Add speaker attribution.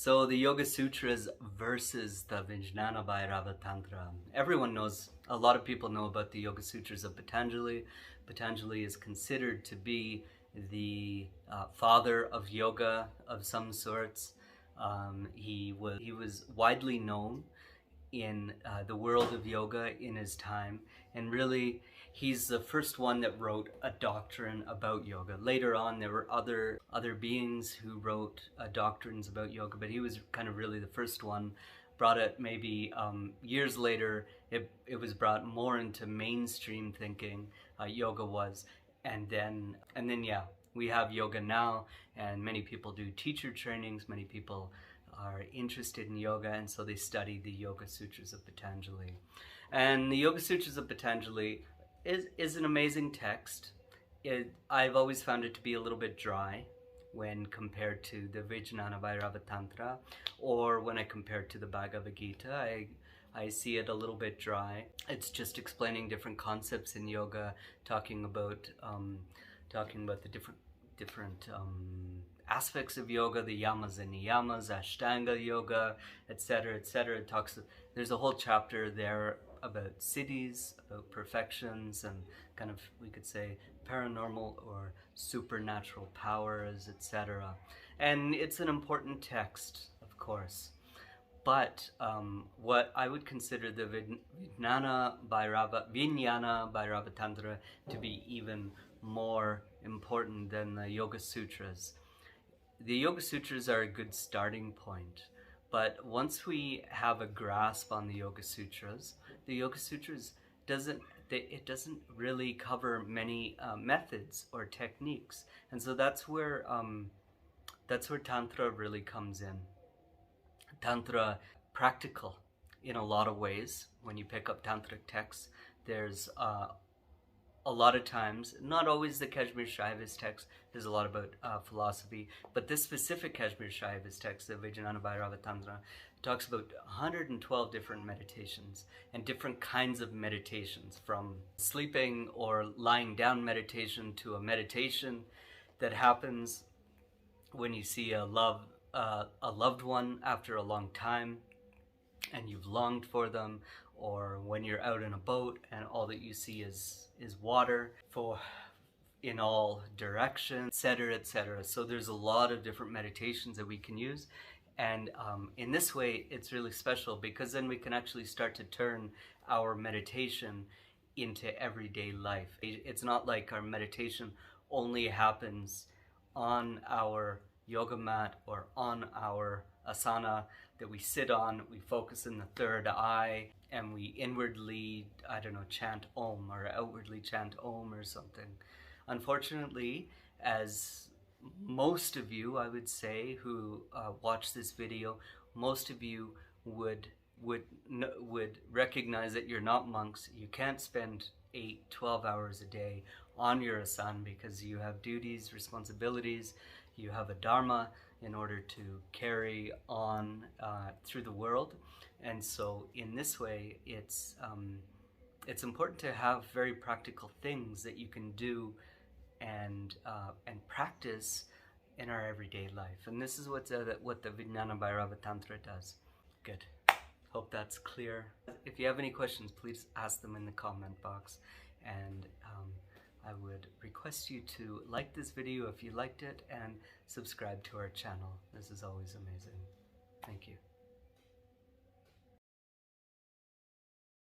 Speaker 1: So the Yoga Sutras versus the Vijnana Bhairava Tantra. Everyone knows, a lot of people know about the Yoga Sutras of Patanjali. Patanjali is considered to be the father of yoga of some sorts. He was widely known in the world of yoga in his time, and really he's the first one that wrote a doctrine about yoga. Later on there were other beings who wrote doctrines about yoga, but he was kind of really the first one. Brought it maybe years later, it was brought more into mainstream thinking, yoga was, and then yeah, we have yoga now, and many people do teacher trainings, many people are interested in yoga, and so they study the Yoga Sutras of Patanjali. And the Yoga Sutras of Patanjali is an amazing text. I've always found it to be a little bit dry when compared to the Vijnana Bhairava Tantra, or when I compare it to the Bhagavad Gita. I see it a little bit dry. It's just explaining different concepts in yoga, talking about the different aspects of yoga, the yamas and niyamas, ashtanga yoga, etc., etc. There's a whole chapter there about siddhis, about perfections, and kind of, we could say, paranormal or supernatural powers, etc. And it's an important text, of course. But what I would consider the Vijnana Bhairava Tantra to be even more important than the Yoga Sutras. The Yoga Sutras are a good starting point, but once we have a grasp on the Yoga Sutras doesn't really cover many methods or techniques, and so that's where Tantra really comes in. Tantra, practical in a lot of ways. When you pick up tantric texts, there's a lot of times, not always the Kashmir Shaivist text, there's a lot about philosophy, but this specific Kashmir Shaivist text, the Vijnana Bhairava Tantra, talks about 112 different meditations and different kinds of meditations, from sleeping or lying down meditation to a meditation that happens when you see a loved one after a long time and you've longed for them, or when you're out in a boat and all that you see is water in all directions, etc., etc. So there's a lot of different meditations that we can use, and in this way it's really special, because then we can actually start to turn our meditation into everyday life. It's not like our meditation only happens on our yoga mat or on our asana that we sit on, we focus in the third eye, and we inwardly, chant Om, or outwardly chant Om or something. Unfortunately, as most of you, I would say, who watch this video, most of you would recognize that you're not monks. You can't spend 8-12 hours a day on your asana, because you have duties, responsibilities, you have a dharma in order to carry on through the world. And so in this way, it's important to have very practical things that you can do and practice in our everyday life. And this is what the Vijnana Bhairava Tantra does. Good. Hope that's clear. If you have any questions, please ask them in the comment box. And I would request you to like this video if you liked it, and subscribe to our channel. This is always amazing. Thank you.